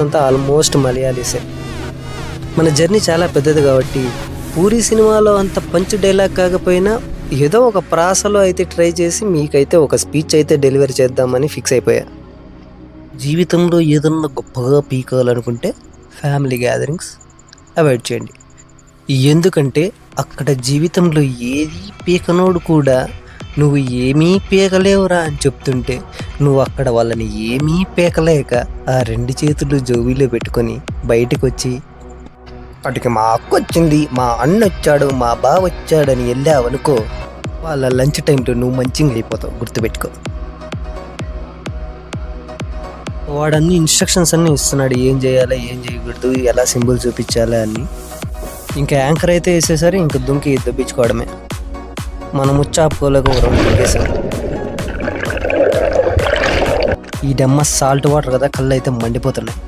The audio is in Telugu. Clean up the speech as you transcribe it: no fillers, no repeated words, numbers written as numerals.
అంతా ఆల్మోస్ట్ మలయాళీసే. మన జర్నీ చాలా పెద్దది కాబట్టి పూరి సినిమాలో అంత పంచ్ డైలాగ్ కాకపోయినా ఏదో ఒక ప్రాసలో అయితే ట్రై చేసి మీకైతే ఒక స్పీచ్ అయితే డెలివరీ చేద్దామని ఫిక్స్ అయిపోయా. జీవితంలో ఏదన్నా గొప్పగా పీకాలనుకుంటే ఫ్యామిలీ గ్యాదరింగ్స్ అవాయిడ్ చేయండి. ఎందుకంటే అక్కడ జీవితంలో ఏది పీకనోడు కూడా నువ్వు ఏమీ పీకలేవురా అని చెప్తుంటే నువ్వు అక్కడ వాళ్ళని ఏమీ పీకలేక ఆ 2 చేతులు జోబీలో పెట్టుకొని బయటకు వచ్చి అటుకి మా అక్క వచ్చింది, మా అన్న వచ్చాడు, మా బావ వచ్చాడని వెళ్ళావనుకో, వాళ్ళ లంచ్ టైంలో నువ్వు మంచిగా అయిపోతావు, గుర్తుపెట్టుకో. వాడన్ని ఇన్స్ట్రక్షన్స్ అన్నీ ఇస్తున్నాడు, ఏం చేయాలి ఏం చేయకూడదు, ఎలా సింబల్ చూపించాలి అని. ఇంకా యాంకర్ అయితే వేసేసరి ఇంక దుంకి దొబ్బించుకోవడమే. మనం ముచ్చాపుకోలేక ఒక రౌండ్ తిరిగేసాం. ఈ డెమ్మ సాల్ట్ వాటర్ కదా, కళ్ళు అయితే మండిపోతున్నాయి.